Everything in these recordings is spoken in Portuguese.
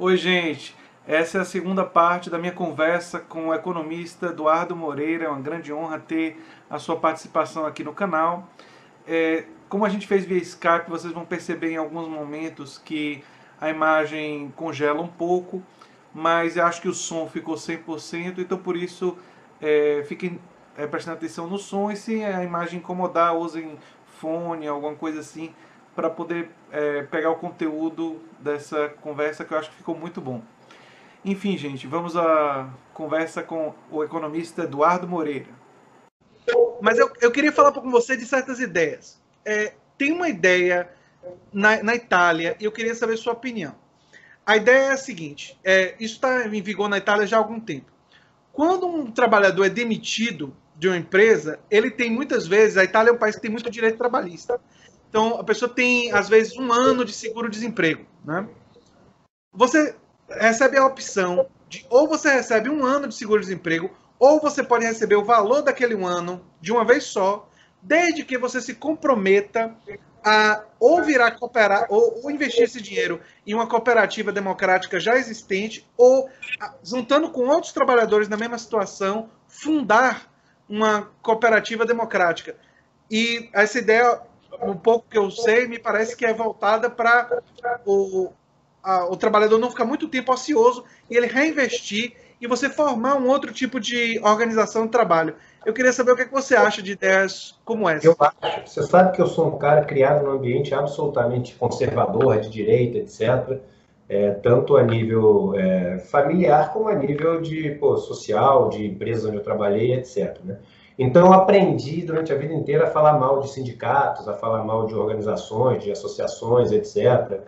Oi, gente. Essa é a segunda parte da minha conversa com o economista Eduardo Moreira. É uma grande honra ter a sua participação aqui no canal. Como a gente fez via Skype, vocês vão perceber em alguns momentos que a imagem congela um pouco, mas eu acho que o som ficou 100%, então por isso fiquem prestando atenção no som, e se a imagem incomodar, usem fone, alguma coisa assim, para poder pegar o conteúdo dessa conversa, que eu acho que ficou muito bom. Enfim, gente, vamos à conversa com o economista Eduardo Moreira. Mas eu queria falar com você de certas ideias. Tem uma ideia na Itália e eu queria saber sua opinião. A ideia é a seguinte: isso está em vigor na Itália já há algum tempo. Quando um trabalhador é demitido de uma empresa, ele tem muitas vezes, a Itália é um país que tem muito direito trabalhista, então a pessoa tem às vezes 1 ano de seguro-desemprego, né? Você recebe a opção de ou você recebe 1 ano de seguro-desemprego, ou você pode receber o valor daquele 1 ano de uma vez só, desde que você se comprometa a ou virar cooperar, ou investir esse dinheiro em uma cooperativa democrática já existente, ou juntando com outros trabalhadores na mesma situação, fundar uma cooperativa democrática. E essa ideia, um pouco que eu sei, me parece que é voltada para o trabalhador não ficar muito tempo ocioso e ele reinvestir e você formar um outro tipo de organização de trabalho. Eu queria saber o que você acha de ideias como essa. Eu acho. Você sabe que eu sou um cara criado num ambiente absolutamente conservador, de direita, etc. Tanto a nível familiar como a nível de social, de empresa onde eu trabalhei, etc. Né? Então eu aprendi durante a vida inteira a falar mal de sindicatos, a falar mal de organizações, de associações, etc.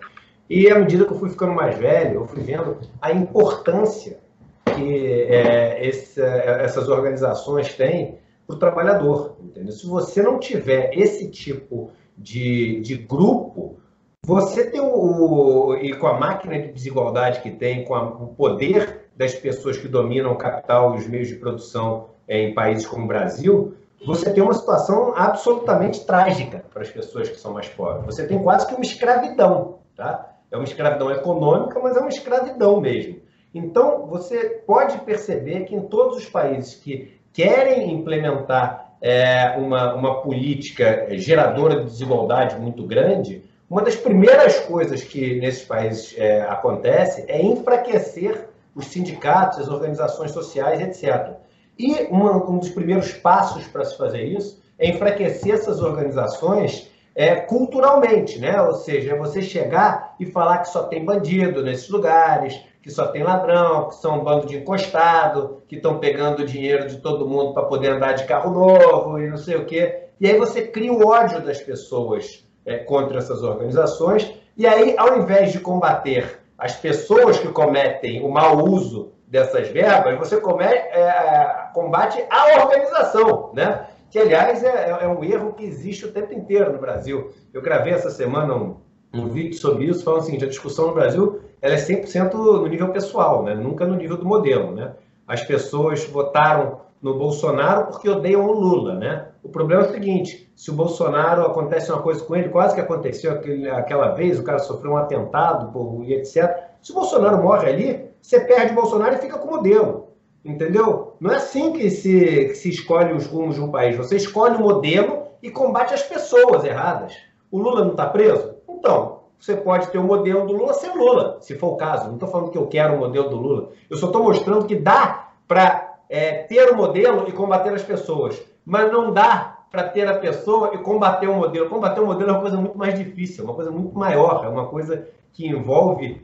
E à medida que eu fui ficando mais velho, eu fui vendo a importância que essas organizações têm para o trabalhador, entendeu? Se você não tiver esse tipo de grupo, você tem e com a máquina de desigualdade que tem, com o poder das pessoas que dominam o capital e os meios de produção em países como o Brasil, você tem uma situação absolutamente trágica para as pessoas que são mais pobres. Você tem quase que uma escravidão, tá? É uma escravidão econômica, mas é uma escravidão mesmo. Então, você pode perceber que em todos os países que querem implementar uma política geradora de desigualdade muito grande, uma das primeiras coisas que nesses países acontece é enfraquecer os sindicatos, as organizações sociais, etc. E um dos primeiros passos para se fazer isso é enfraquecer essas organizações culturalmente, né? Ou seja, você chegar e falar que só tem bandido nesses lugares, que só tem ladrão, que são um bando de encostado, que estão pegando o dinheiro de todo mundo para poder andar de carro novo e não sei o quê. E aí você cria o ódio das pessoas contra essas organizações, e aí, ao invés de combater as pessoas que cometem o mau uso dessas verbas, você combate a organização, né? Que, aliás, é um erro que existe o tempo inteiro no Brasil. Eu gravei essa semana um vídeo sobre isso, falando assim, a discussão no Brasil ela é 100% no nível pessoal, né? Nunca no nível do modelo, né? As pessoas votaram no Bolsonaro porque odeiam o Lula, né? O problema é o seguinte, se o Bolsonaro acontece uma coisa com ele, quase que aconteceu aquela vez, o cara sofreu um atentado e etc. Se o Bolsonaro morre ali, você perde o Bolsonaro e fica com o modelo. Entendeu? Não é assim que se escolhe os rumos de um país. Você escolhe o modelo e combate as pessoas erradas. O Lula não está preso? Então, você pode ter o modelo do Lula sem Lula, se for o caso. Não estou falando que eu quero o modelo do Lula. Eu só estou mostrando que dá para ter o modelo e combater as pessoas. Mas não dá para ter a pessoa e combater o modelo. Combater o modelo é uma coisa muito mais difícil, é uma coisa muito maior, é uma coisa que envolve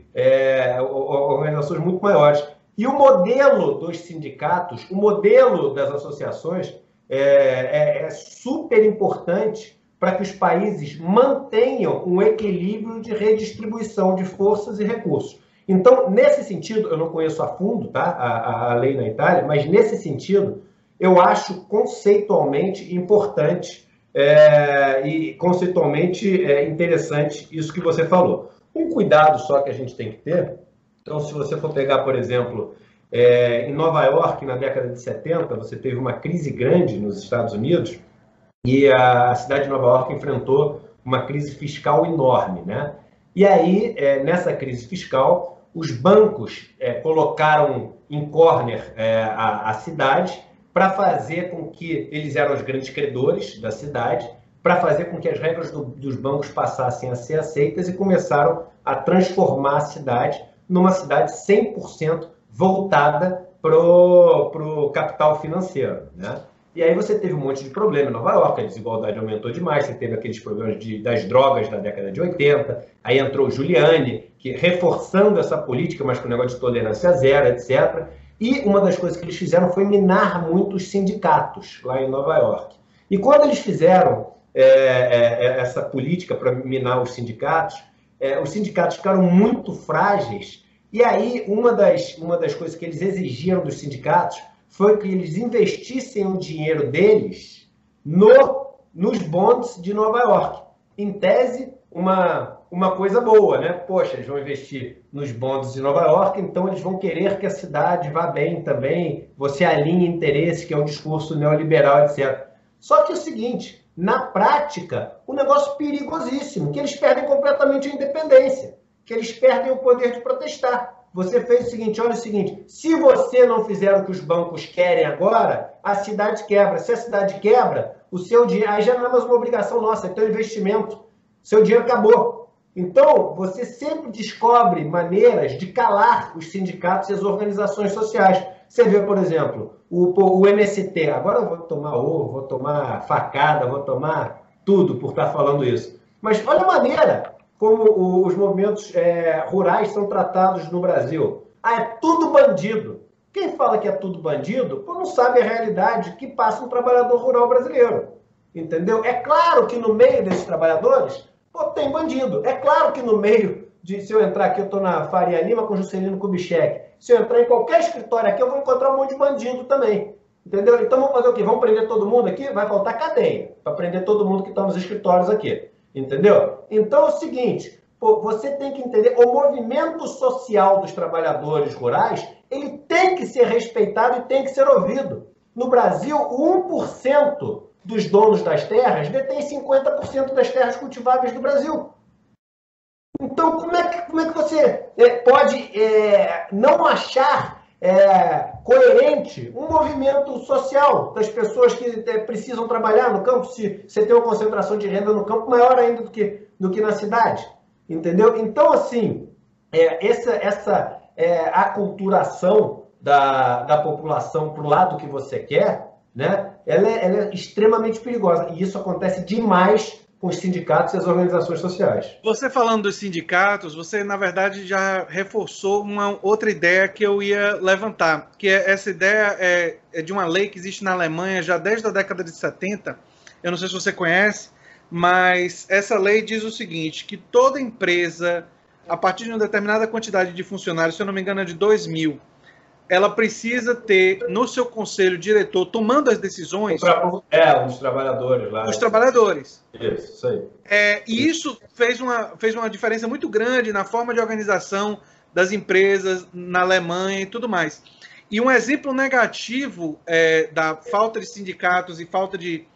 organizações muito maiores. E o modelo dos sindicatos, o modelo das associações é super importante para que os países mantenham um equilíbrio de redistribuição de forças e recursos. Então, nesse sentido, eu não conheço a fundo, tá, a lei na Itália, mas nesse sentido, eu acho conceitualmente importante e conceitualmente interessante isso que você falou. Um cuidado só que a gente tem que ter. Então, se você for pegar, por exemplo, em Nova York, na década de 70, você teve uma crise grande nos Estados Unidos e a cidade de Nova York enfrentou uma crise fiscal enorme, né? E aí, nessa crise fiscal, os bancos colocaram em corner a cidade para fazer com que eles eram os grandes credores da cidade, para fazer com que as regras dos bancos passassem a ser aceitas e começaram a transformar a cidade numa cidade 100% voltada para o capital financeiro, né? E aí você teve um monte de problema em Nova York, a desigualdade aumentou demais, você teve aqueles problemas das drogas da década de 80, aí entrou o Giuliani, que reforçando essa política, mas com o negócio de tolerância zero, etc. E uma das coisas que eles fizeram foi minar muito os sindicatos lá em Nova York. E quando eles fizeram essa política para minar os sindicatos ficaram muito frágeis. E aí, uma das coisas que eles exigiram dos sindicatos foi que eles investissem o dinheiro deles nos bonds de Nova York. Em tese, uma coisa boa, né? Poxa, eles vão investir nos bonds de Nova York, então eles vão querer que a cidade vá bem também, você alinha interesses, que é um discurso neoliberal, etc. Só que é o seguinte, na prática, um negócio perigosíssimo, que eles perdem completamente a independência, que eles perdem o poder de protestar. Você fez o seguinte, olha o seguinte, se você não fizer o que os bancos querem agora, a cidade quebra. Se a cidade quebra, o seu dinheiro, aí já não é mais uma obrigação nossa, é teu investimento. Seu dinheiro acabou. Então, você sempre descobre maneiras de calar os sindicatos e as organizações sociais. Você vê, por exemplo, o MST, agora eu vou tomar ovo, vou tomar facada, vou tomar tudo por estar falando isso. Mas olha a maneira como os movimentos rurais são tratados no Brasil. Ah, é tudo bandido. Quem fala que é tudo bandido, não sabe a realidade que passa um trabalhador rural brasileiro. Entendeu? É claro que no meio desses trabalhadores, tem bandido. É claro que no meio se eu entrar aqui, eu estou na Faria Lima com Juscelino Kubitschek. Se eu entrar em qualquer escritório aqui, eu vou encontrar um monte de bandido também. Entendeu? Então vamos fazer o quê? Vamos prender todo mundo aqui? Vai faltar cadeia para prender todo mundo que está nos escritórios aqui. Entendeu? Então é o seguinte, você tem que entender, o movimento social dos trabalhadores rurais, ele tem que ser respeitado e tem que ser ouvido. No Brasil, 1% dos donos das terras detém 50% das terras cultiváveis do Brasil. Então, como é que você pode não achar coerente um movimento social das pessoas que precisam trabalhar no campo, se você tem uma concentração de renda no campo maior ainda do que na cidade? Entendeu? Então, assim, essa aculturação da população para o lado que você quer, né, ela é extremamente perigosa. E isso acontece demais com os sindicatos e as organizações sociais. Você falando dos sindicatos, você, na verdade, já reforçou uma outra ideia que eu ia levantar, que essa ideia é de uma lei que existe na Alemanha já desde a década de 70. Eu não sei se você conhece, mas essa lei diz o seguinte, que toda empresa, a partir de uma determinada quantidade de funcionários, se eu não me engano é de 2.000, ela precisa ter no seu conselho diretor, tomando as decisões... os trabalhadores lá. Os trabalhadores. Isso aí. E isso fez uma diferença muito grande na forma de organização das empresas na Alemanha e tudo mais. E um exemplo negativo da falta de sindicatos e falta de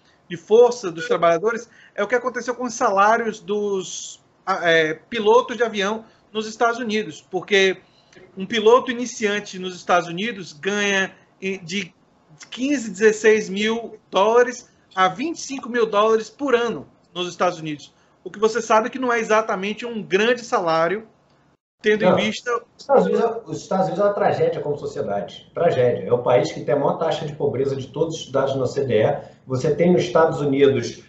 força dos trabalhadores é o que aconteceu com os salários dos pilotos de avião nos Estados Unidos, porque um piloto iniciante nos Estados Unidos ganha de 15, 16 mil dólares a 25 mil dólares por ano nos Estados Unidos. O que você sabe que não é exatamente um grande salário, tendo em vista... Os Estados Unidos é uma tragédia como sociedade. Tragédia. É o país que tem a maior taxa de pobreza de todos os estados na OCDE. Você tem nos Estados Unidos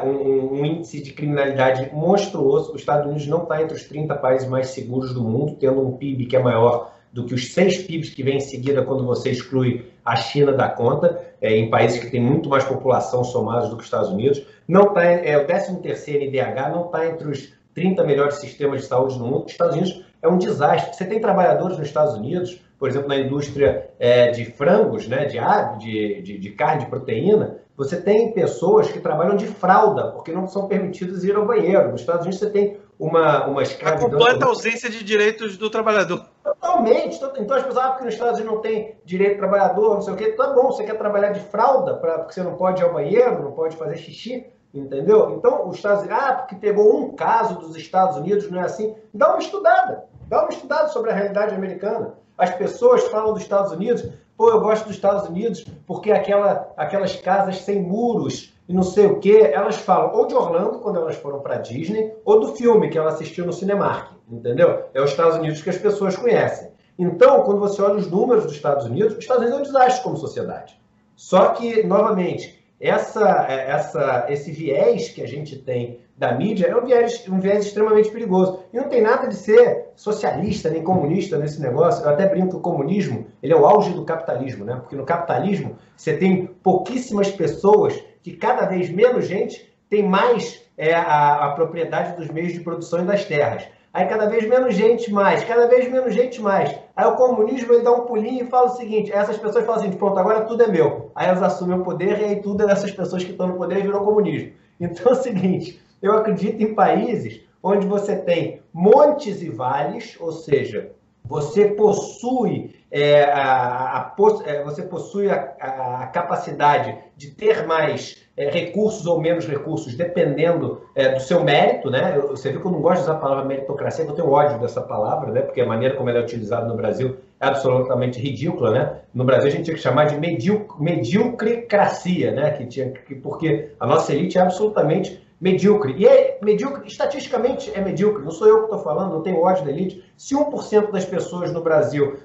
um índice de criminalidade monstruoso. Os Estados Unidos não está entre os 30 países mais seguros do mundo, tendo um PIB que é maior do que os 6 PIBs que vem em seguida quando você exclui a China da conta, em países que têm muito mais população somados do que os Estados Unidos. Não tá, o 13º IDH não está entre os 30 melhores sistemas de saúde do mundo. Os Estados Unidos é um desastre. Você tem trabalhadores nos Estados Unidos, por exemplo, na indústria de frangos, né, de ave, de carne, de proteína, você tem pessoas que trabalham de fralda, porque não são permitidos ir ao banheiro. Nos Estados Unidos você tem uma escravidão... A completa ausência de direitos do trabalhador. Totalmente. Então as pessoas porque nos Estados Unidos não tem direito do trabalhador, não sei o quê. Tá bom, você quer trabalhar de fralda porque você não pode ir ao banheiro, não pode fazer xixi? entendeu? Então, os Estados Unidos, porque pegou um caso dos Estados Unidos, não é assim? Dá uma estudada sobre a realidade americana. As pessoas falam dos Estados Unidos, pô, eu gosto dos Estados Unidos porque aquelas casas sem muros e não sei o quê, elas falam ou de Orlando, quando elas foram para Disney, ou do filme que ela assistiu no Cinemark, entendeu? É os Estados Unidos que as pessoas conhecem. Então, quando você olha os números dos Estados Unidos é um desastre como sociedade. Só que, novamente, esse viés que a gente tem da mídia é um viés extremamente perigoso. E não tem nada de ser socialista nem comunista nesse negócio. Eu até brinco que o comunismo ele é o auge do capitalismo, né? Porque no capitalismo você tem pouquíssimas pessoas que cada vez menos gente tem mais a propriedade dos meios de produção e das terras. Aí cada vez menos gente mais, cada vez menos gente mais. Aí o comunismo ele dá um pulinho e fala o seguinte, essas pessoas falam assim, pronto, agora tudo é meu. Aí elas assumem o poder e aí tudo é dessas pessoas que estão no poder e virou comunismo. Então é o seguinte, eu acredito em países onde você tem montes e vales, ou seja, você possui a capacidade de ter mais recursos ou menos recursos, dependendo do seu mérito, né? Você viu que eu não gosto de usar a palavra meritocracia, que eu tenho ódio dessa palavra, né? Porque a maneira como ela é utilizada no Brasil é absolutamente ridícula, né? No Brasil a gente tinha que chamar de medíocrecracia, né? Porque a nossa elite é absolutamente medíocre. E é medíocre, estatisticamente é medíocre, não sou eu que estou falando, não tenho ódio da elite. Se 1% das pessoas no Brasil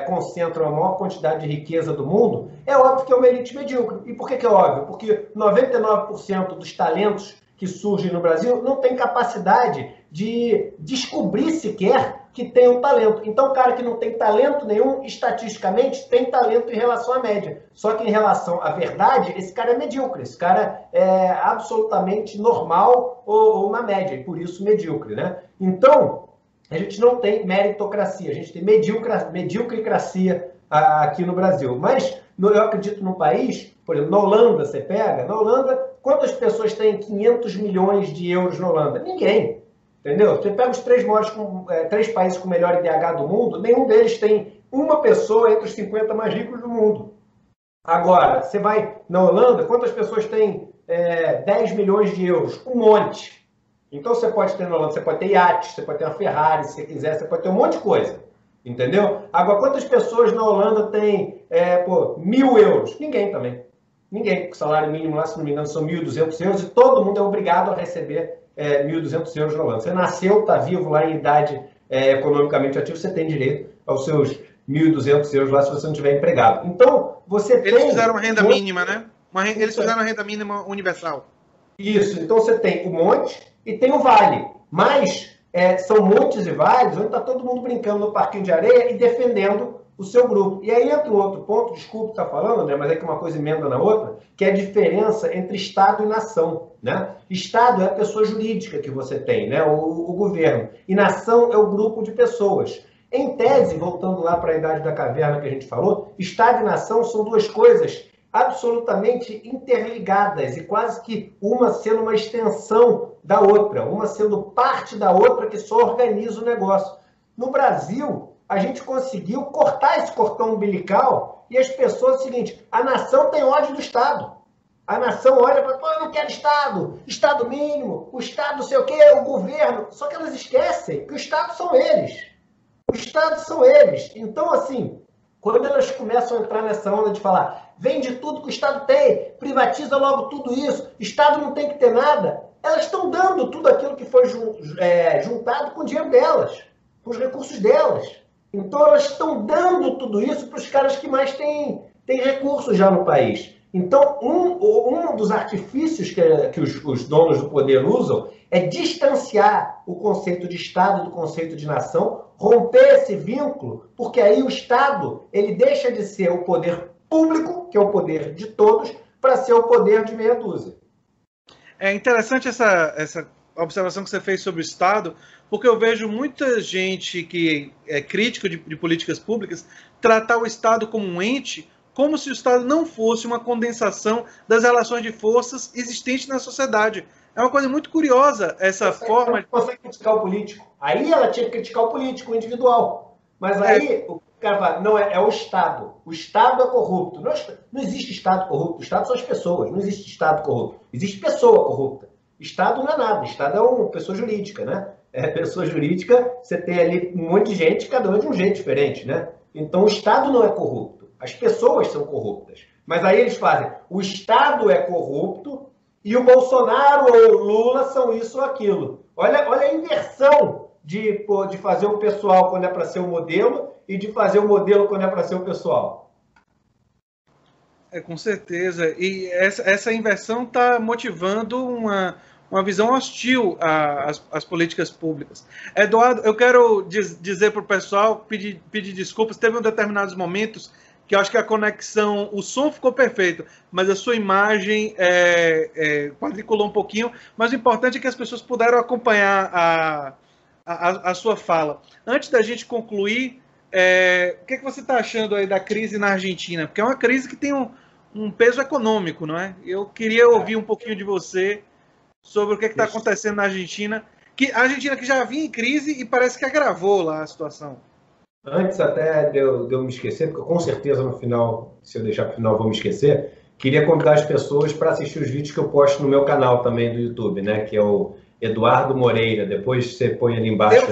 concentram a maior quantidade de riqueza do mundo, é óbvio que é uma elite medíocre. E por que é óbvio? Porque 99% dos talentos que surgem no Brasil não tem capacidade de descobrir sequer que tem um talento. Então, o cara que não tem talento nenhum, estatisticamente, tem talento em relação à média. Só que em relação à verdade, esse cara é medíocre. Esse cara é absolutamente normal ou na média, e por isso medíocre, né? Então, a gente não tem meritocracia, a gente tem medíocrecracia aqui no Brasil. Mas eu acredito num país, por exemplo, na Holanda, você pega, na Holanda, quantas pessoas têm 500 milhões de euros na Holanda? Ninguém. Entendeu? Você pega os três países com o melhor IDH do mundo, nenhum deles tem uma pessoa entre os 50 mais ricos do mundo. Agora, você vai na Holanda, quantas pessoas têm 10 milhões de euros? Um monte. Então você pode ter na Holanda, você pode ter iates, você pode ter uma Ferrari, se você quiser, você pode ter um monte de coisa. Entendeu? Agora, quantas pessoas na Holanda têm 1.000 euros? Ninguém também. Ninguém. O salário mínimo lá, se não me engano, são 1.200 euros e todo mundo é obrigado a receber 1.200 euros na Holanda. Você nasceu, está vivo lá em idade economicamente ativa, você tem direito aos seus 1.200 euros lá se você não tiver empregado. Então, Eles fizeram uma renda mínima, né? Eles fizeram uma renda mínima universal. Isso. Então, você tem o monte e tem o vale. Mas são montes e vales onde está todo mundo brincando no parquinho de areia e defendendo o seu grupo. E aí entra um outro ponto, desculpe estar falando, André, mas é que uma coisa emenda na outra, que é a diferença entre Estado e nação. Né? Estado é a pessoa jurídica que você tem, né? o governo. E nação é o grupo de pessoas. Em tese, voltando lá para a Idade da Caverna que a gente falou, Estado e nação são duas coisas absolutamente interligadas e quase que uma sendo uma extensão da outra, uma sendo parte da outra que só organiza o negócio. No Brasil, a gente conseguiu cortar esse cordão umbilical e as pessoas, é o seguinte, a nação tem ódio do Estado. A nação olha para, eu não quero Estado, Estado mínimo, o Estado não sei o quê, o governo. Só que elas esquecem que o Estado são eles. O Estado são eles. Então, assim, quando elas começam a entrar nessa onda de falar, vende tudo que o Estado tem, privatiza logo tudo isso, Estado não tem que ter nada, elas estão dando tudo aquilo que foi juntado com o dinheiro delas, com os recursos delas. Então, elas estão dando tudo isso para os caras que mais têm recursos já no país. Então, um dos artifícios que os donos do poder usam é distanciar o conceito de Estado do conceito de nação, romper esse vínculo, porque aí o Estado ele deixa de ser o poder público, que é o poder de todos, para ser o poder de meia dúzia. É interessante essa observação que você fez sobre o Estado, porque eu vejo muita gente que é crítica de políticas públicas tratar o Estado como um ente, como se o Estado não fosse uma condensação das relações de forças existentes na sociedade. É uma coisa muito curiosa essa forma. Ela não consegue criticar o político. Aí ela tinha que criticar o político, o individual. Mas aí o cara fala, não, é o Estado. O Estado é corrupto. Não existe Estado corrupto. O Estado são as pessoas. Não existe Estado corrupto. Existe pessoa corrupta. Estado não é nada. Estado é uma pessoa jurídica, né? Pessoa jurídica, você tem ali um monte de gente, cada um de um jeito diferente, né? Então o Estado não é corrupto. As pessoas são corruptas. Mas aí eles fazem, o Estado é corrupto e o Bolsonaro ou o Lula são isso ou aquilo. Olha a inversão de fazer o pessoal quando é para ser o modelo e de fazer o modelo quando é para ser o pessoal. Com certeza. E essa inversão está motivando uma visão hostil às políticas públicas. Eduardo, eu quero dizer para o pessoal, pedir desculpas, teve determinados momentos que eu acho que a conexão, o som ficou perfeito, mas a sua imagem quadriculou um pouquinho, mas o importante é que as pessoas puderam acompanhar a sua fala. Antes da gente concluir, o que você está achando aí da crise na Argentina? Porque é uma crise que tem um peso econômico, não é? Eu queria ouvir um pouquinho de você sobre o que está acontecendo na Argentina, a Argentina que já vinha em crise e parece que agravou lá a situação. Antes até de eu me esquecer, porque com certeza no final, se eu deixar para o final, eu vou me esquecer, queria convidar as pessoas para assistir os vídeos que eu posto no meu canal também do YouTube, né? Que é o Eduardo Moreira. Depois você põe ali embaixo.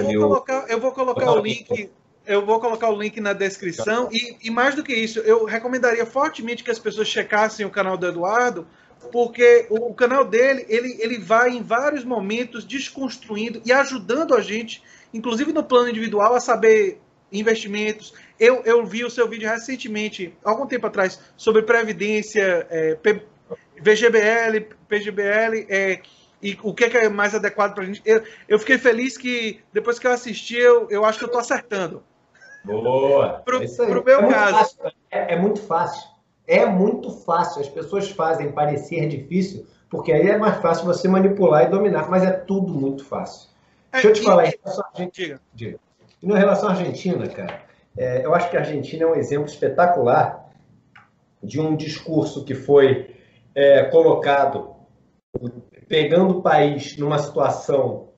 Eu vou colocar o link. Eu vou colocar o link na descrição e mais do que isso, eu recomendaria fortemente que as pessoas checassem o canal do Eduardo, porque o canal dele, ele vai em vários momentos desconstruindo e ajudando a gente, inclusive no plano individual, a saber investimentos. Eu vi o seu vídeo recentemente, algum tempo atrás, sobre Previdência, VGBL, PGBL, e o que é mais adequado para a gente. Eu fiquei feliz que, depois que eu assisti, eu acho que eu estou acertando. Boa! Para o meu caso. Fácil. É muito fácil. É muito fácil. As pessoas fazem parecer difícil, porque aí é mais fácil você manipular e dominar, mas é tudo muito fácil. Deixa eu te falar em relação à Argentina. Em relação à Argentina, cara, eu acho que a Argentina é um exemplo espetacular de um discurso que foi colocado pegando o país numa situação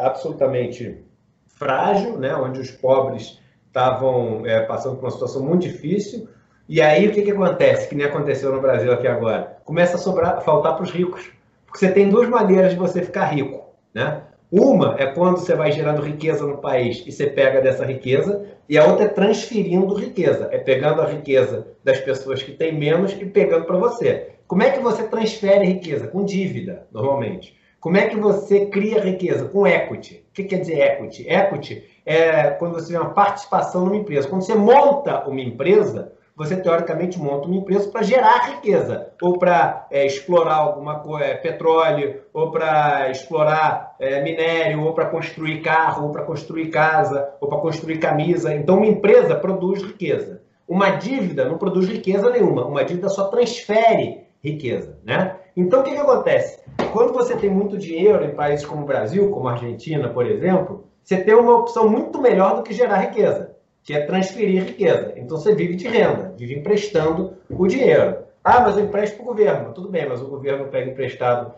absolutamente frágil, né, onde os pobres estavam passando por uma situação muito difícil. E aí o que acontece? Que nem aconteceu no Brasil aqui agora. Começa a faltar para os ricos. Porque você tem duas maneiras de você ficar rico, né? Uma é quando você vai gerando riqueza no país e você pega dessa riqueza, e a outra é transferindo riqueza, é pegando a riqueza das pessoas que têm menos e pegando para você. Como é que você transfere riqueza? Com dívida, normalmente. Como é que você cria riqueza? Com equity. O que quer dizer equity? Equity é quando você tem uma participação numa empresa. Quando você monta uma empresa, você teoricamente monta uma empresa para gerar riqueza, ou para explorar alguma coisa, petróleo, ou para explorar minério, ou para construir carro, ou para construir casa, ou para construir camisa. Então, uma empresa produz riqueza. Uma dívida não produz riqueza nenhuma. Uma dívida só transfere riqueza, né? Então, o que acontece? Quando você tem muito dinheiro em países como o Brasil, como a Argentina, por exemplo, você tem uma opção muito melhor do que gerar riqueza, que é transferir riqueza. Então você vive de renda, vive emprestando o dinheiro. Ah, mas eu empresto para o governo. Tudo bem, mas o governo pega emprestado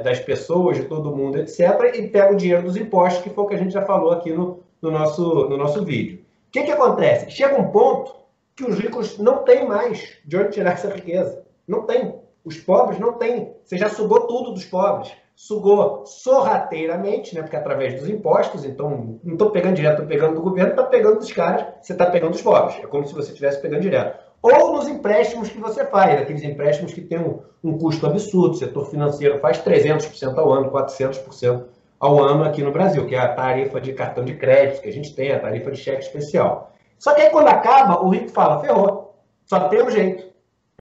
das pessoas, de todo mundo, etc., e pega o dinheiro dos impostos, que foi o que a gente já falou aqui no nosso vídeo. O que acontece? Chega um ponto que os ricos não têm mais de onde tirar essa riqueza. Não tem. Os pobres não têm. Você já sugou tudo dos pobres. Sugou sorrateiramente, né? Porque através dos impostos, então não estou pegando direto, estou pegando do governo, está pegando dos caras, você está pegando dos pobres. É como se você estivesse pegando direto. Ou nos empréstimos que você faz, aqueles empréstimos que têm um custo absurdo. O setor financeiro faz 300% ao ano, 400% ao ano aqui no Brasil, que é a tarifa de cartão de crédito que a gente tem, a tarifa de cheque especial. Só que aí quando acaba, o rico fala, ferrou, só tem um jeito,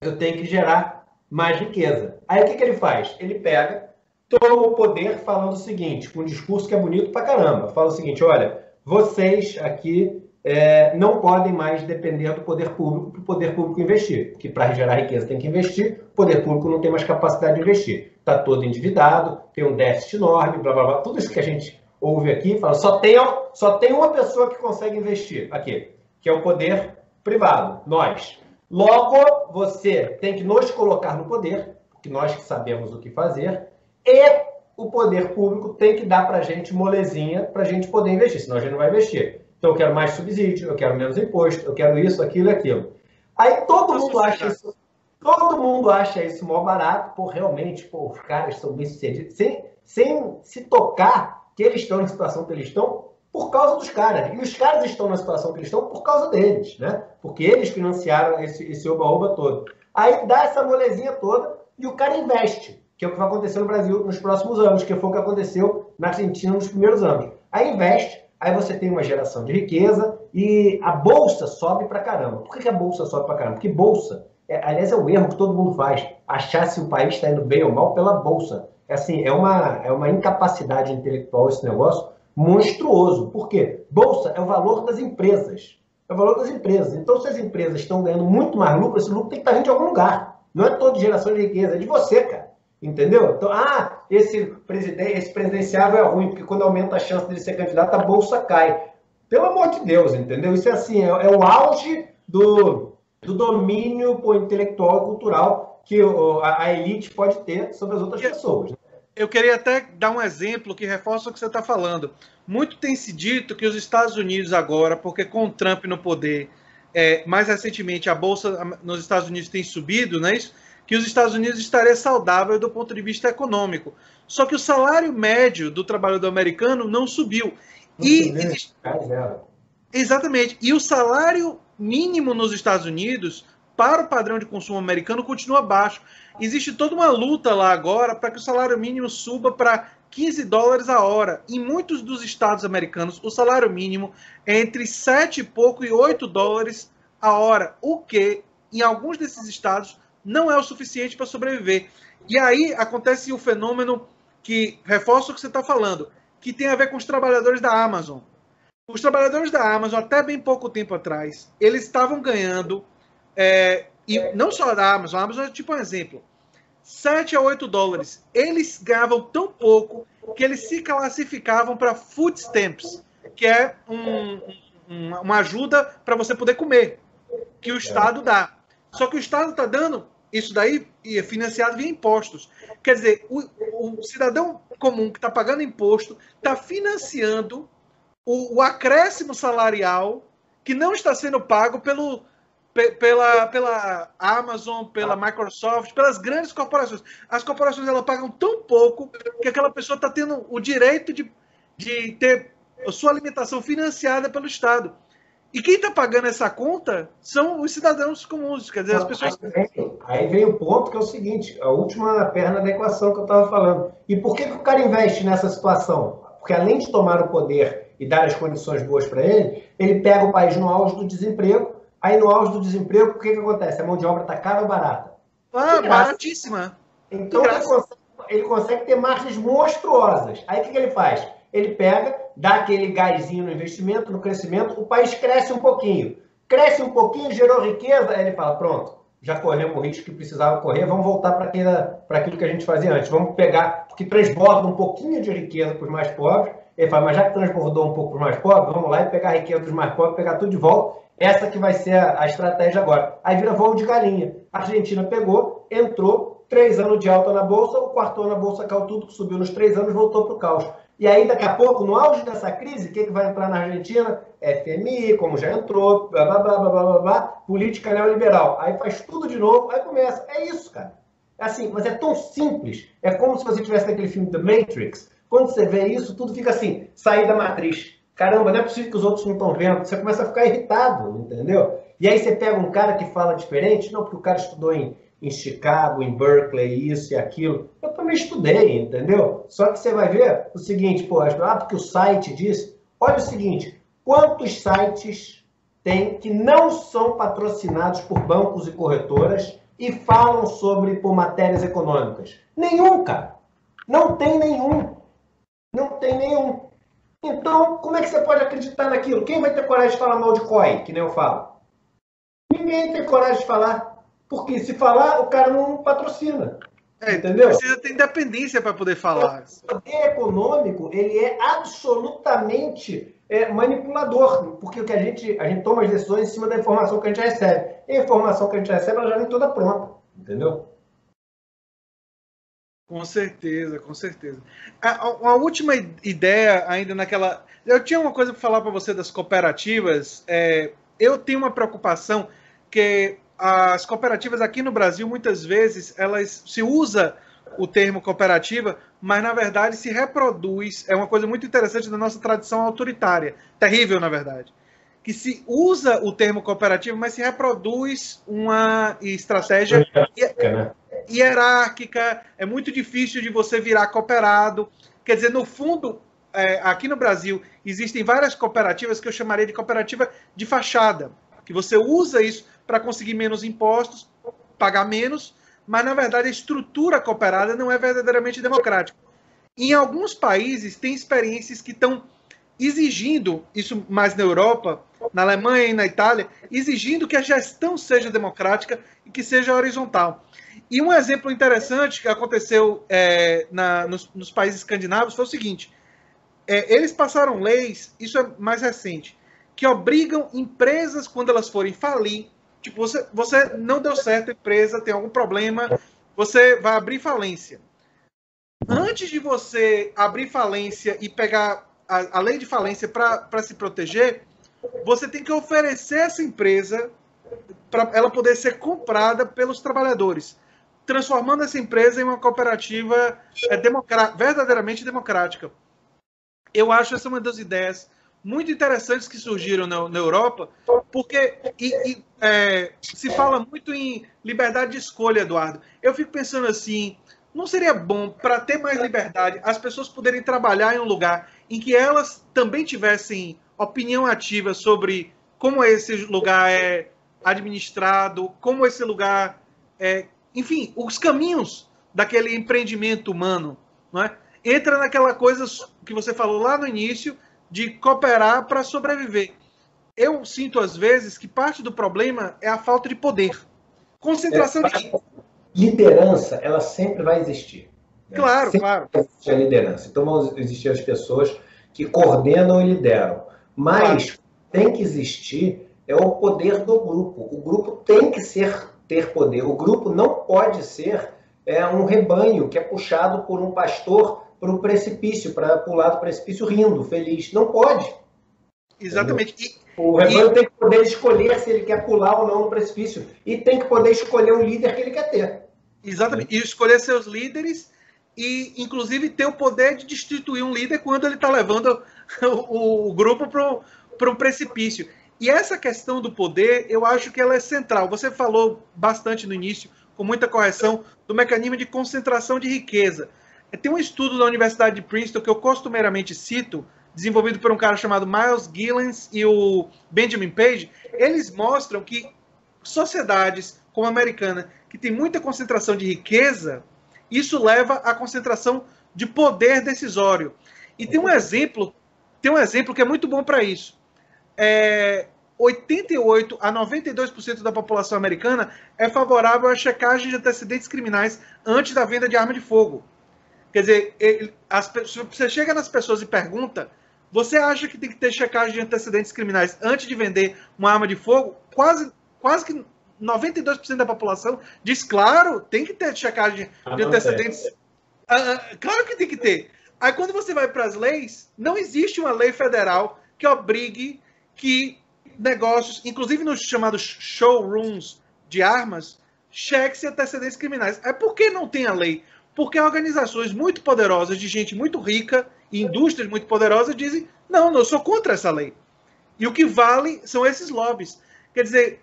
eu tenho que gerar mais riqueza. Aí o que ele faz? Ele pega, toma o poder falando o seguinte, com um discurso que é bonito pra caramba, fala o seguinte, olha, vocês aqui não podem mais depender do poder público para o poder público investir, porque para gerar riqueza tem que investir, o poder público não tem mais capacidade de investir. Está todo endividado, tem um déficit enorme, blá, blá, blá, tudo isso que a gente ouve aqui, fala, só tem uma pessoa que consegue investir aqui, que é o poder privado, nós. Logo, você tem que nos colocar no poder, porque nós que sabemos o que fazer, e o poder público tem que dar para a gente molezinha para a gente poder investir, senão a gente não vai investir. Então eu quero mais subsídio, eu quero menos imposto, eu quero isso, aquilo e aquilo. Aí todo mundo acha isso mó barato, pô, realmente, pô, os caras são bem-sucedidos, sem se tocar que eles estão na situação que eles estão por causa dos caras. E os caras estão na situação que eles estão por causa deles, né? Porque eles financiaram esse oba-oba todo. Aí dá essa molezinha toda e o cara investe, que é o que vai acontecer no Brasil nos próximos anos, que foi o que aconteceu na Argentina nos primeiros anos. Aí investe, aí você tem uma geração de riqueza e a bolsa sobe pra caramba. Por que a bolsa sobe pra caramba? Porque bolsa, aliás, é um erro que todo mundo faz, achar se o país está indo bem ou mal pela bolsa. Assim, é uma incapacidade intelectual esse negócio monstruoso. Por quê? Bolsa é o valor das empresas. É o valor das empresas. Então, se as empresas estão ganhando muito mais lucro, esse lucro tem que estar vindo de algum lugar. Não é toda geração de riqueza, é de você, cara. Entendeu? Então, esse presidenciável é ruim, porque quando aumenta a chance dele ser candidato, a bolsa cai. Pelo amor de Deus, entendeu? Isso é assim, é o auge do domínio intelectual e cultural que a elite pode ter sobre as outras pessoas. Eu queria até dar um exemplo que reforça o que você está falando. Muito tem se dito que os Estados Unidos agora, porque com o Trump no poder, mais recentemente a bolsa nos Estados Unidos tem subido, não é isso? Que os Estados Unidos estaria saudável do ponto de vista econômico. Só que o salário médio do trabalhador americano não subiu. Exatamente. E o salário mínimo nos Estados Unidos, para o padrão de consumo americano, continua baixo. Existe toda uma luta lá agora para que o salário mínimo suba para $15 a hora. Em muitos dos estados americanos, o salário mínimo é entre 7 e pouco e $8 a hora, o que, em alguns desses estados, não é o suficiente para sobreviver. E aí acontece o fenômeno que reforça o que você está falando, que tem a ver com os trabalhadores da Amazon. Os trabalhadores da Amazon, até bem pouco tempo atrás, eles estavam ganhando, e não só da Amazon, a Amazon é tipo um exemplo, 7 a 8 dólares. Eles ganhavam tão pouco que eles se classificavam para food stamps, que é uma ajuda para você poder comer, que o Estado dá. Só que o Estado está dando isso daí financiado via impostos. Quer dizer, o cidadão comum que está pagando imposto está financiando o acréscimo salarial que não está sendo pago pela Amazon, pela Microsoft, pelas grandes corporações. As corporações elas pagam tão pouco que aquela pessoa está tendo o direito de ter a sua alimentação financiada pelo Estado. E quem está pagando essa conta são os cidadãos comuns, quer dizer, as pessoas... Aí vem o ponto que é o seguinte, a última perna da equação que eu estava falando. E por que o cara investe nessa situação? Porque além de tomar o poder e dar as condições boas para ele pega o país no auge do desemprego, aí no auge do desemprego, o que acontece? A mão de obra está cara ou barata? Baratíssima. Então ele consegue ter margens monstruosas. Aí o que ele faz? Ele pega, dá aquele gásinho no investimento, no crescimento, o país cresce um pouquinho. Cresce um pouquinho, gerou riqueza, aí ele fala, pronto, já corremos o risco que precisava correr, vamos voltar para aquilo que a gente fazia antes. Vamos pegar, porque transborda um pouquinho de riqueza para os mais pobres. Ele fala, mas já que transbordou um pouco para os mais pobres, vamos lá e pegar a riqueza dos mais pobres, pegar tudo de volta. Essa que vai ser a estratégia agora. Aí vira voo de galinha. A Argentina pegou, entrou, 3 anos de alta na Bolsa, o quarto ano a Bolsa caiu tudo, que subiu nos 3 anos, voltou para o caos. E aí, daqui a pouco, no auge dessa crise, o que vai entrar na Argentina? FMI, como já entrou, blá, blá, blá, blá, blá, blá, política neoliberal. Aí faz tudo de novo, aí começa. É isso, cara. É assim, mas é tão simples. É como se você tivesse naquele filme The Matrix. Quando você vê isso, tudo fica assim, sair da matriz. Caramba, não é possível que os outros não estão vendo. Você começa a ficar irritado, entendeu? E aí você pega um cara que fala diferente, não, porque o cara estudou em Chicago, em Berkeley, isso e aquilo. Eu também estudei, entendeu? Só que você vai ver o seguinte, porque o site diz... Olha o seguinte, quantos sites tem que não são patrocinados por bancos e corretoras e falam sobre matérias econômicas? Nenhum, cara. Não tem nenhum. Não tem nenhum. Então, como é que você pode acreditar naquilo? Quem vai ter coragem de falar mal de COI, que nem eu falo? Ninguém tem coragem de falar. Porque se falar, o cara não patrocina. Entendeu? Precisa ter independência para poder falar. O poder econômico, ele é absolutamente manipulador. Porque o que a gente toma as decisões em cima da informação que a gente recebe. E a informação que a gente recebe, ela já vem toda pronta. Entendeu? Com certeza, com certeza. A última ideia, ainda naquela. Eu tinha uma coisa para falar para você das cooperativas. Eu tenho uma preocupação que as cooperativas aqui no Brasil, muitas vezes, elas se usa o termo cooperativa, mas na verdade se reproduz. É uma coisa muito interessante da nossa tradição autoritária. Terrível, na verdade. Que se usa o termo cooperativa, mas se reproduz uma estratégia hierárquica, é muito difícil de você virar cooperado. Quer dizer, no fundo, aqui no Brasil, existem várias cooperativas que eu chamaria de cooperativa de fachada, que você usa isso para conseguir menos impostos, pagar menos, mas, na verdade, a estrutura cooperada não é verdadeiramente democrática. Em alguns países, tem experiências que estão exigindo, isso mais na Europa, na Alemanha e na Itália, exigindo que a gestão seja democrática e que seja horizontal. E um exemplo interessante que aconteceu nos países escandinavos foi o seguinte: eles passaram leis, isso é mais recente, que obrigam empresas, quando elas forem falir, tipo, você não deu certo a empresa, tem algum problema, você vai abrir falência. Antes de você abrir falência e pegar a lei de falência para se proteger, você tem que oferecer essa empresa para ela poder ser comprada pelos trabalhadores, transformando essa empresa em uma cooperativa verdadeiramente democrática. Eu acho essa uma das ideias muito interessantes que surgiram na Europa, porque se fala muito em liberdade de escolha, Eduardo. Eu fico pensando assim, não seria bom, para ter mais liberdade, as pessoas poderem trabalhar em um lugar em que elas também tivessem opinião ativa sobre como esse lugar é administrado, como esse lugar enfim, os caminhos daquele empreendimento humano, não é? Entra naquela coisa que você falou lá no início, de cooperar para sobreviver. Eu sinto, às vezes, que parte do problema é a falta de poder. Concentração de... Liderança, ela sempre vai existir. Né? Claro, sempre claro. Vai existir a liderança. Então vão existir as pessoas que coordenam e lideram. Mas claro, tem que existir o poder do grupo. O grupo tem que ter poder. O grupo não pode ser um rebanho que é puxado por um pastor para um precipício, para pular do precipício rindo, feliz. Não pode. Exatamente. O rebanho tem que poder escolher se ele quer pular ou não no precipício. E tem que poder escolher o líder que ele quer ter. Exatamente. E escolher seus líderes e, inclusive, ter o poder de destituir um líder quando ele está levando o grupo para um precipício. E essa questão do poder, eu acho que ela é central. Você falou bastante no início, com muita correção, do mecanismo de concentração de riqueza. Tem um estudo da Universidade de Princeton que eu costumeiramente cito, desenvolvido por um cara chamado Miles Gillens e o Benjamin Page. Eles mostram que sociedades como a americana, que tem muita concentração de riqueza, isso leva à concentração de poder decisório. E tem um exemplo que é muito bom para isso. 88% a 92% da população americana é favorável à checagem de antecedentes criminais antes da venda de arma de fogo. Quer dizer, você chega nas pessoas e pergunta: você acha que tem que ter checagem de antecedentes criminais antes de vender uma arma de fogo? Quase que 92% da população diz: claro, tem que ter checagem de antecedentes. Claro que tem que ter. Aí quando você vai para as leis, não existe uma lei federal que obrigue que negócios, inclusive nos chamados showrooms de armas, cheque-se antecedentes criminais. Por que não tem a lei? Porque organizações muito poderosas, de gente muito rica, e indústrias muito poderosas, dizem: não, eu sou contra essa lei. E o que vale são esses lobbies. Quer dizer,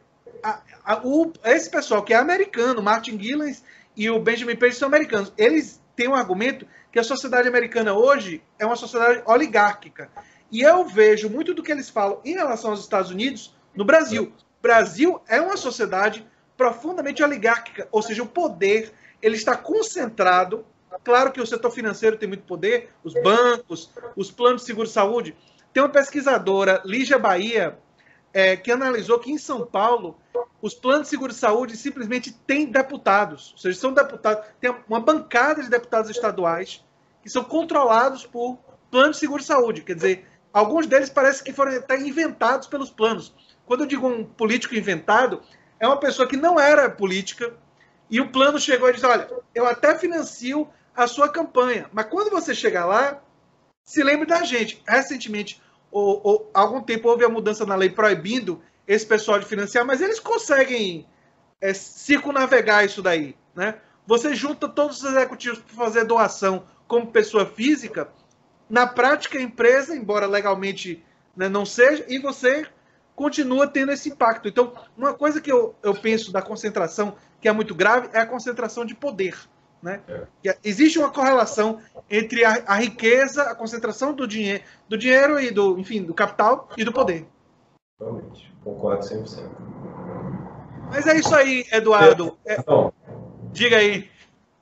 esse pessoal que é americano, Martin Gillens e o Benjamin Page são americanos, eles têm um argumento que a sociedade americana hoje é uma sociedade oligárquica. E eu vejo muito do que eles falam em relação aos Estados Unidos no Brasil. O Brasil é uma sociedade profundamente oligárquica, ou seja, o poder ele está concentrado. Claro que o setor financeiro tem muito poder, os bancos, os planos de seguro-saúde. Tem uma pesquisadora, Lígia Bahia, que analisou que em São Paulo os planos de seguro-saúde simplesmente têm deputados, ou seja, são deputados, tem uma bancada de deputados estaduais que são controlados por planos de seguro-saúde. Quer dizer, alguns deles parece que foram até inventados pelos planos. Quando eu digo um político inventado, é uma pessoa que não era política, e o plano chegou e disse: olha, eu até financio a sua campanha. Mas quando você chegar lá, se lembre da gente. Recentemente, há algum tempo, houve a mudança na lei proibindo esse pessoal de financiar, mas eles conseguem circunnavegar isso daí, né? Você junta todos os executivos para fazer doação como pessoa física, na prática a empresa, embora legalmente, né, não seja, e você continua tendo esse impacto. Então, uma coisa que eu penso da concentração, que é muito grave, é a concentração de poder. Né? Existe uma correlação entre a riqueza, a concentração do dinheiro e do capital e do poder. Realmente, concordo 100%. Mas é isso aí, Eduardo. Diga aí.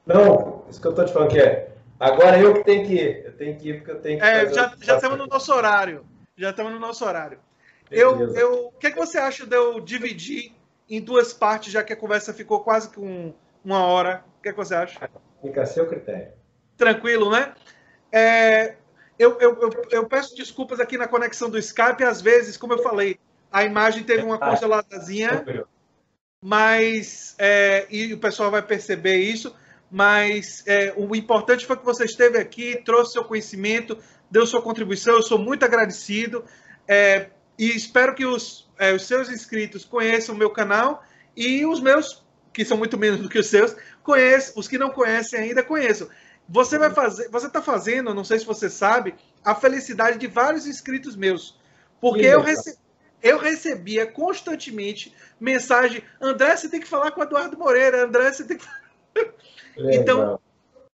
Não, isso que eu estou te falando que agora eu que tenho que ir. Eu tenho que ir porque eu tenho que já estamos no nosso horário. O que você acha de eu dividir em duas partes, já que a conversa ficou quase com 1 hora? O que você acha? Fica a seu critério. Tranquilo, né? Eu peço desculpas aqui na conexão do Skype. Às vezes, como eu falei, a imagem teve uma congeladazinha, mas e o pessoal vai perceber isso. Mas o importante foi que você esteve aqui, trouxe seu conhecimento, deu sua contribuição. Eu sou muito agradecido e espero que os seus inscritos conheçam o meu canal e os meus, que são muito menos do que os seus, os que não conhecem ainda, conheçam. Você está fazendo, não sei se você sabe, a felicidade de vários inscritos meus. Porque eu recebia constantemente mensagem: André, você tem que falar com o Eduardo Moreira, André, você tem que falar.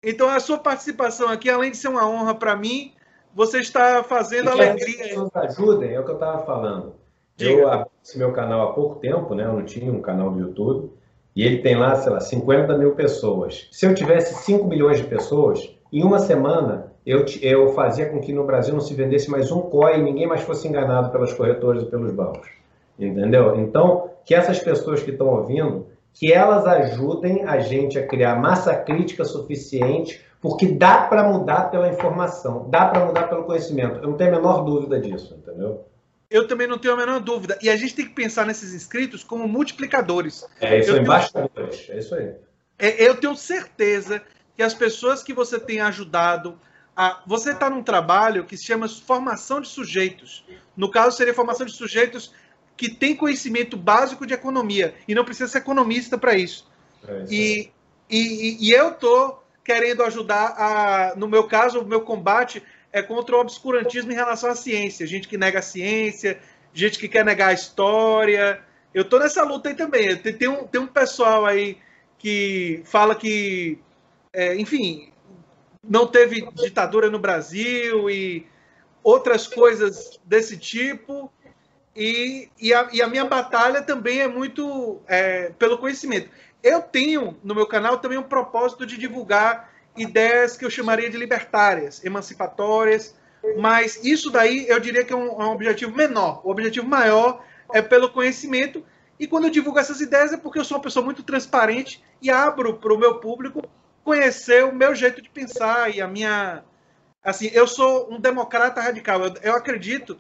Então, a sua participação aqui, além de ser uma honra para mim, você está fazendo alegria. As pessoas ajudem, é o que eu estava falando. Eu abri esse meu canal há pouco tempo, né? Eu não tinha um canal do YouTube. E ele tem lá, sei lá, 50 mil pessoas. Se eu tivesse 5 milhões de pessoas, em uma semana eu fazia com que no Brasil não se vendesse mais um COI e ninguém mais fosse enganado pelas corretoras e pelos bancos. Entendeu? Então, que essas pessoas que estão ouvindo, que elas ajudem a gente a criar massa crítica suficiente, porque dá para mudar pela informação, dá para mudar pelo conhecimento. Eu não tenho a menor dúvida disso, entendeu? Eu também não tenho a menor dúvida. E a gente tem que pensar nesses inscritos como multiplicadores. Embaixadores. É isso aí. Eu tenho certeza que as pessoas que você tem ajudado... Você está num trabalho que se chama formação de sujeitos. No caso, seria formação de sujeitos que têm conhecimento básico de economia. E não precisa ser economista para isso. E eu estou querendo ajudar, no meu caso, o meu combate é contra o obscurantismo em relação à ciência. Gente que nega a ciência, gente que quer negar a história. Eu estou nessa luta aí também. Tem um pessoal aí que fala que, enfim, não teve ditadura no Brasil e outras coisas desse tipo. E a minha batalha também é muito pelo conhecimento. Eu tenho no meu canal também um propósito de divulgar ideias que eu chamaria de libertárias, emancipatórias, mas isso daí eu diria que é um objetivo menor. O objetivo maior é pelo conhecimento, e quando eu divulgo essas ideias é porque eu sou uma pessoa muito transparente e abro para o meu público conhecer o meu jeito de pensar e a minha... Assim, eu sou um democrata radical. Eu acredito,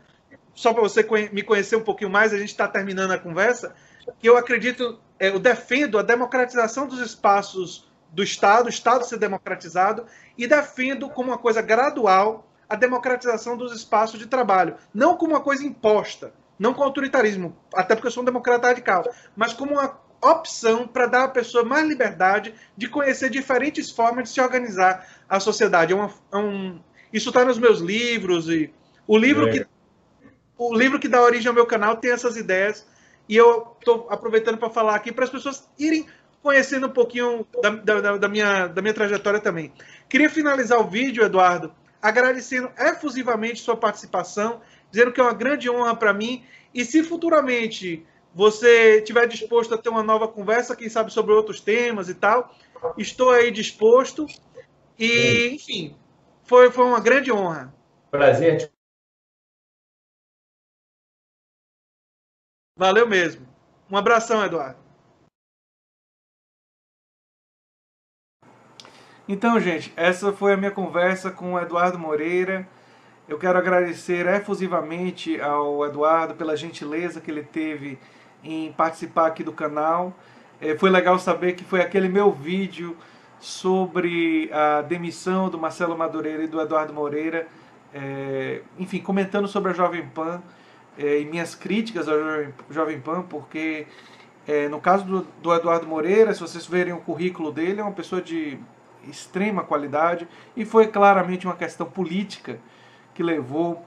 só para você me conhecer um pouquinho mais, a gente está terminando a conversa, que eu acredito, eu defendo a democratização dos espaços do Estado, o Estado ser democratizado, e defendo como uma coisa gradual a democratização dos espaços de trabalho. Não como uma coisa imposta, não com autoritarismo, até porque eu sou um democrata radical, mas como uma opção para dar à pessoa mais liberdade de conhecer diferentes formas de se organizar a sociedade. Isso está nos meus livros, e o livro que dá origem ao meu canal tem essas ideias, e eu estou aproveitando para falar aqui para as pessoas irem conhecendo um pouquinho da minha trajetória também. Queria finalizar o vídeo, Eduardo, agradecendo efusivamente sua participação, dizendo que é uma grande honra para mim, e se futuramente você estiver disposto a ter uma nova conversa, quem sabe sobre outros temas e tal, estou aí disposto, e, enfim, foi uma grande honra. Prazer. Valeu mesmo. Um abração, Eduardo. Então, gente, essa foi a minha conversa com o Eduardo Moreira. Eu quero agradecer efusivamente ao Eduardo pela gentileza que ele teve em participar aqui do canal. Foi legal saber que foi aquele meu vídeo sobre a demissão do Marcelo Madureira e do Eduardo Moreira, enfim, comentando sobre a Jovem Pan e minhas críticas à Jovem Pan, porque no caso do Eduardo Moreira, se vocês verem o currículo dele, é uma pessoa de extrema qualidade, e foi claramente uma questão política que levou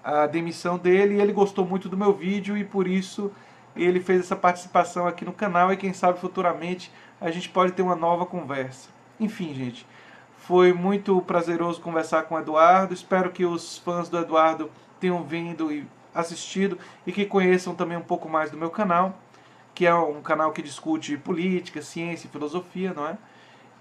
à demissão dele, e ele gostou muito do meu vídeo e por isso ele fez essa participação aqui no canal, e quem sabe futuramente a gente pode ter uma nova conversa. Enfim, gente, foi muito prazeroso conversar com o Eduardo, espero que os fãs do Eduardo tenham vindo e assistido e que conheçam também um pouco mais do meu canal, que é um canal que discute política, ciência e filosofia, não é?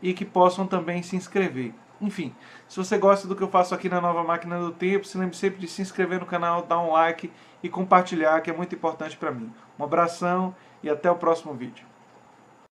E que possam também se inscrever. Enfim, se você gosta do que eu faço aqui na Nova Máquina do Tempo, se lembre sempre de se inscrever no canal, dar um like e compartilhar, que é muito importante para mim. Um abração e até o próximo vídeo.